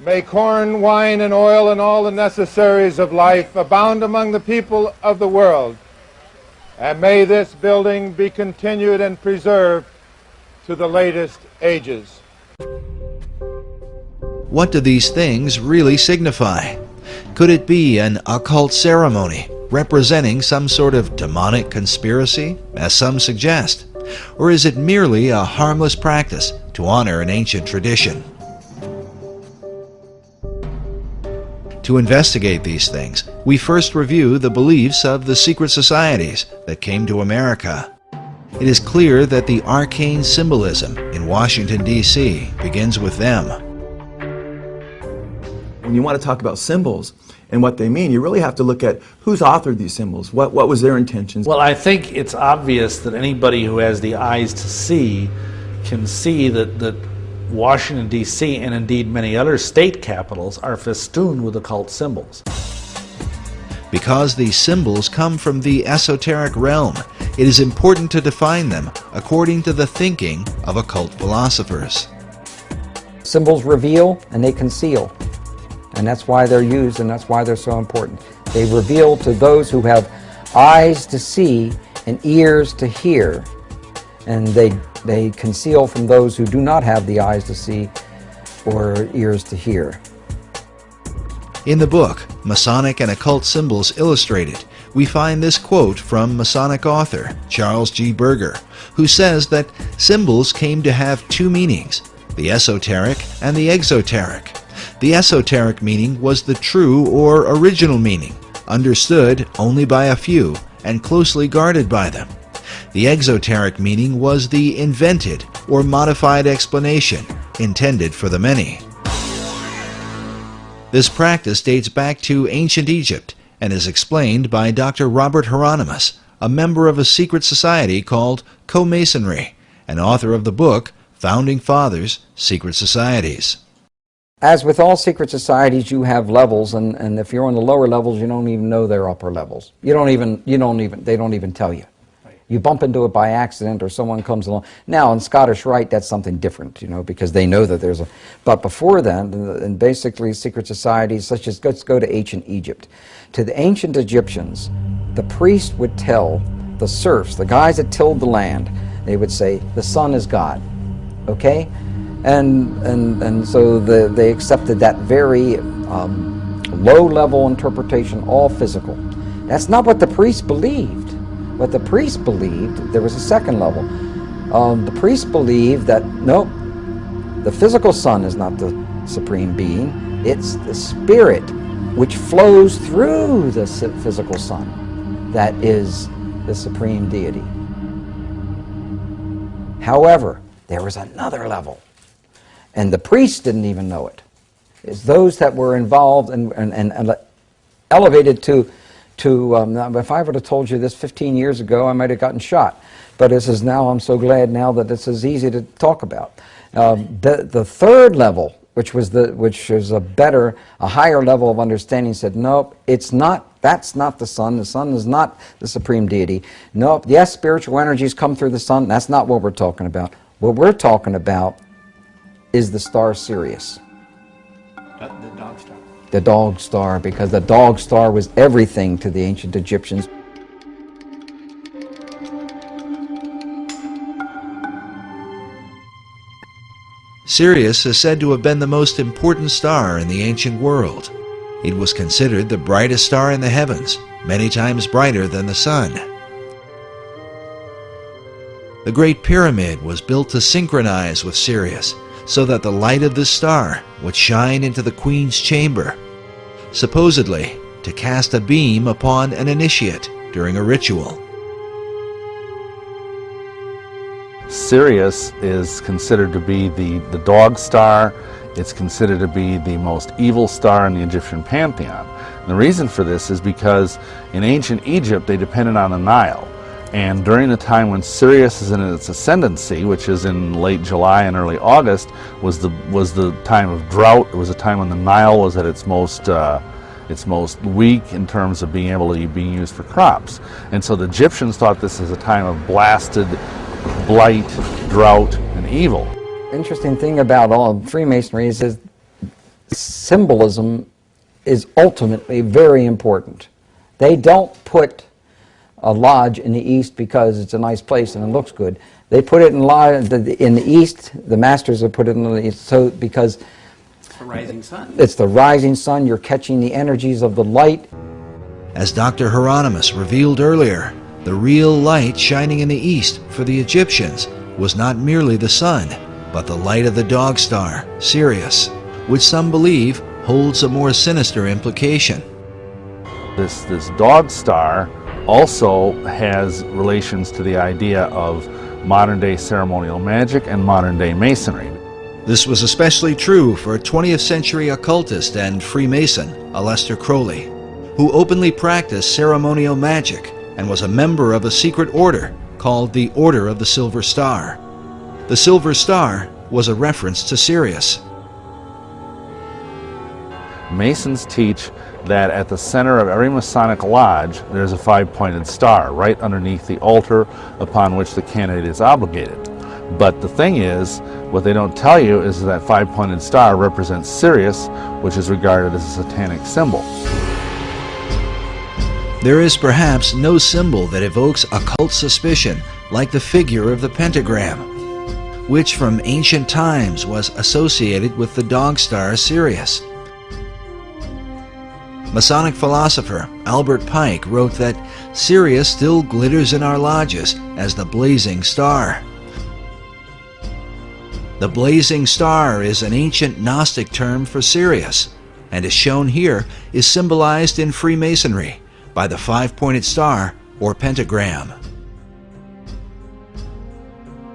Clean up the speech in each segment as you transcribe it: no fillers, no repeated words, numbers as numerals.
May corn, wine, and oil, and all the necessaries of life abound among the people of the world. And may this building be continued and preserved to the latest ages. What do these things really signify? Could it be an occult ceremony representing some sort of demonic conspiracy, as some suggest? Or is it merely a harmless practice to honor an ancient tradition? To investigate these things, we first review the beliefs of the secret societies that came to America. It is clear that the arcane symbolism in Washington, D.C. begins with them. When you want to talk about symbols and what they mean, you really have to look at who's authored these symbols, what was their intentions. Well, I think it's obvious that anybody who has the eyes to see can see that Washington, D.C., and indeed many other state capitals are festooned with occult symbols. Because these symbols come from the esoteric realm, it is important to define them according to the thinking of occult philosophers. Symbols reveal and they conceal, and that's why they're used and that's why they're so important. They reveal to those who have eyes to see and ears to hear, and they conceal from those who do not have the eyes to see or ears to hear. In the book, Masonic and Occult Symbols Illustrated, we find this quote from Masonic author Charles G. Berger, who says that symbols came to have two meanings, the esoteric and the exoteric. The esoteric meaning was the true or original meaning, understood only by a few and closely guarded by them. The exoteric meaning was the invented or modified explanation intended for the many. This practice dates back to ancient Egypt and is explained by Dr. Robert Hieronymus, a member of a secret society called Co-Masonry, and author of the book Founding Fathers, Secret Societies. As with all secret societies, you have levels, and if you're on the lower levels, you don't even know they're upper levels. They don't even tell you. You bump into it by accident or someone comes along. Now, in Scottish Rite, that's something different, because they know that there's a... But before then, and basically secret societies, such as, let's go to ancient Egypt. To the ancient Egyptians, the priest would tell the serfs, the guys that tilled the land, they would say, the sun is God, okay? And so they accepted that very low-level interpretation, all physical. That's not what the priest believed. What the priest believed, there was a second level. The priest believed that, nope, the physical sun is not the supreme being. It's the spirit which flows through the physical sun that is the supreme deity. However, there was another level, and the priests didn't even know it. It's those that were involved and elevated to if I would have told you this 15 years ago, I might have gotten shot. But this is now, I'm so glad now that this is easy to talk about. The third level, which is a higher level of understanding, said, nope, it's not, that's not the sun. The sun is not the supreme deity. Nope, yes, spiritual energies come through the sun. That's not what we're talking about. What we're talking about is the star Sirius. The dog star. The dog star, because the dog star was everything to the ancient Egyptians. Sirius is said to have been the most important star in the ancient world. It was considered the brightest star in the heavens, many times brighter than the sun. The Great Pyramid was built to synchronize with Sirius, so that the light of this star would shine into the Queen's chamber, supposedly to cast a beam upon an initiate during a ritual. Sirius is considered to be the dog star. It's considered to be the most evil star in the Egyptian pantheon. And the reason for this is because in ancient Egypt they depended on the Nile. And during the time when Sirius is in its ascendancy, which is in late July and early August, was the time of drought. It was a time when the Nile was at its most weak in terms of being used for crops. And so the Egyptians thought this as a time of blasted blight, drought, and evil. Interesting thing about all of Freemasonry is Symbolism is ultimately very important. They don't put a lodge in the east because it's a nice place and it looks good. They put it in the east, the masters have put it in the east, so because It's the rising sun. it's the rising sun, you're catching the energies of the light. As Dr. Hieronymus revealed earlier, the real light shining in the east for the Egyptians was not merely the sun, but the light of the dog star, Sirius, which some believe holds a more sinister implication. This dog star also has relations to the idea of modern-day ceremonial magic and modern-day Masonry. This was especially true for 20th century occultist and Freemason Aleister Crowley, who openly practiced ceremonial magic and was a member of a secret order called the Order of the Silver Star. The Silver Star was a reference to Sirius. Masons teach that at the center of every Masonic lodge there's a five-pointed star right underneath the altar upon which the candidate is obligated. But the thing is, what they don't tell you is that five-pointed star represents Sirius, which is regarded as a satanic symbol. There is perhaps no symbol that evokes occult suspicion like the figure of the pentagram, which from ancient times was associated with the dog star Sirius. Masonic philosopher Albert Pike wrote that Sirius still glitters in our lodges as the blazing star. The blazing star is an ancient Gnostic term for Sirius, and as shown here, is symbolized in Freemasonry by the five-pointed star or pentagram.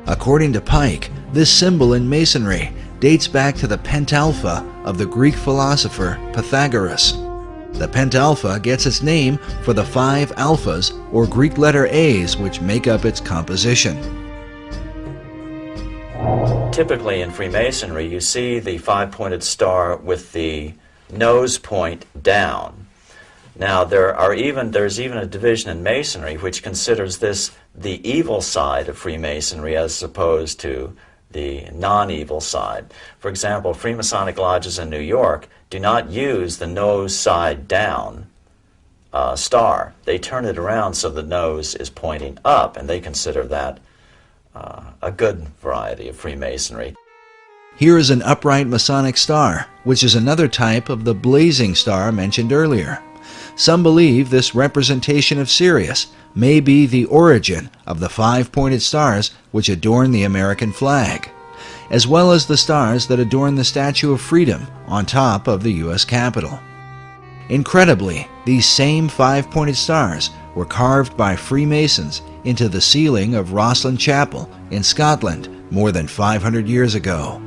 According to Pike, this symbol in Masonry dates back to the pentalpha of the Greek philosopher Pythagoras. The pentalpha gets its name for the 5 alphas or Greek letter A's which make up its composition. Typically in Freemasonry, you see the five-pointed star with the nose point down. Now, there's even a division in Masonry which considers this the evil side of Freemasonry as opposed to the non-evil side. For example, Freemasonic lodges in New York do not use the nose side down star. They turn it around so the nose is pointing up, and they consider that a good variety of Freemasonry. Here is an upright Masonic star, which is another type of the blazing star mentioned earlier. Some believe this representation of Sirius may be the origin of the five-pointed stars which adorn the American flag, as well as the stars that adorn the Statue of Freedom on top of the U.S. Capitol. Incredibly, these same five-pointed stars were carved by Freemasons into the ceiling of Rosslyn Chapel in Scotland more than 500 years ago.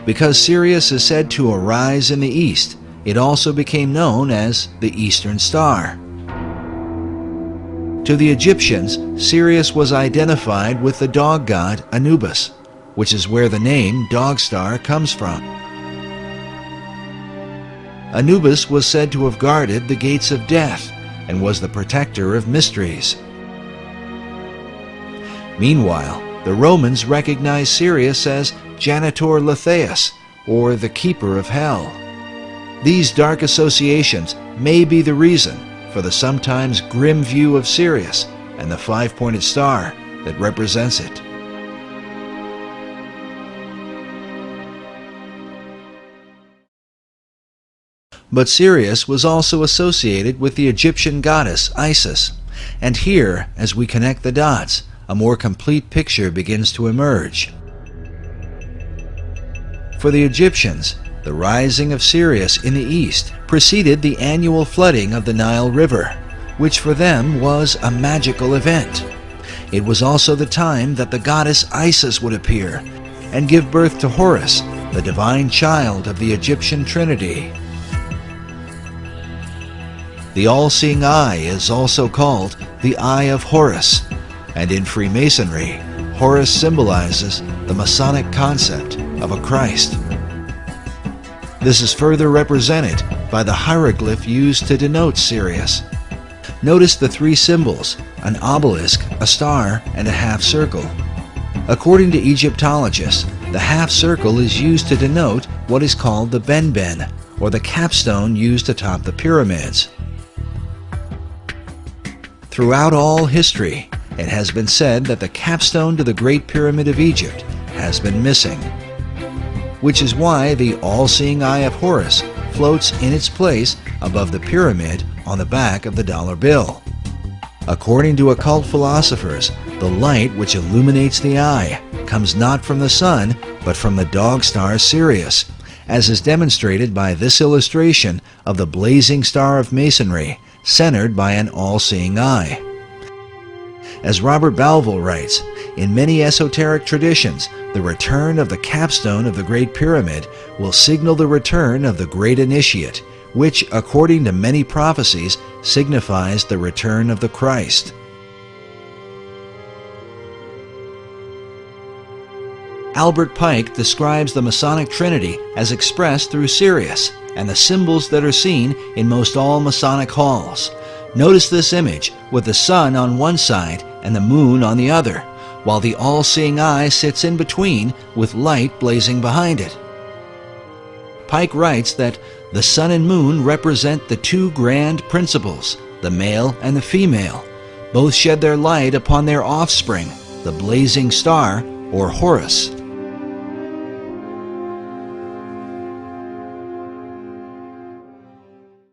Because Sirius is said to arise in the east, it also became known as the Eastern Star. To the Egyptians, Sirius was identified with the dog god Anubis, which is where the name Dog Star comes from. Anubis was said to have guarded the gates of death and was the protector of mysteries. Meanwhile, the Romans recognized Sirius as Janitor Letheus, or the Keeper of Hell. These dark associations may be the reason for the sometimes grim view of Sirius and the five-pointed star that represents it. But Sirius was also associated with the Egyptian goddess Isis, and here, as we connect the dots, a more complete picture begins to emerge. For the Egyptians, the rising of Sirius in the east preceded the annual flooding of the Nile River, which for them was a magical event. It was also the time that the goddess Isis would appear and give birth to Horus, the divine child of the Egyptian Trinity. The all-seeing eye is also called the Eye of Horus, and in Freemasonry, Horus symbolizes the Masonic concept of a Christ. This is further represented by the hieroglyph used to denote Sirius. Notice the three symbols, an obelisk, a star, and a half circle. According to Egyptologists, The half circle is used to denote what is called the benben, or the capstone used atop the pyramids. Throughout all history, it has been said that the capstone to the Great Pyramid of Egypt has been missing, which is why the all-seeing eye of Horus floats in its place above the pyramid on the back of the dollar bill. According to occult philosophers, the light which illuminates the eye comes not from the sun, but from the dog star Sirius, as is demonstrated by this illustration of the blazing star of Masonry, centered by an all-seeing eye. As Robert Balville writes, in many esoteric traditions, the return of the capstone of the Great Pyramid will signal the return of the Great Initiate, which, according to many prophecies, signifies the return of the Christ. Albert Pike describes the Masonic Trinity as expressed through Sirius and the symbols that are seen in most all Masonic halls. Notice this image with the sun on one side and the moon on the other, while the all-seeing eye sits in between with light blazing behind it. Pike writes that the sun and moon represent the two grand principles, the male and the female. Both shed their light upon their offspring, the blazing star, or Horus.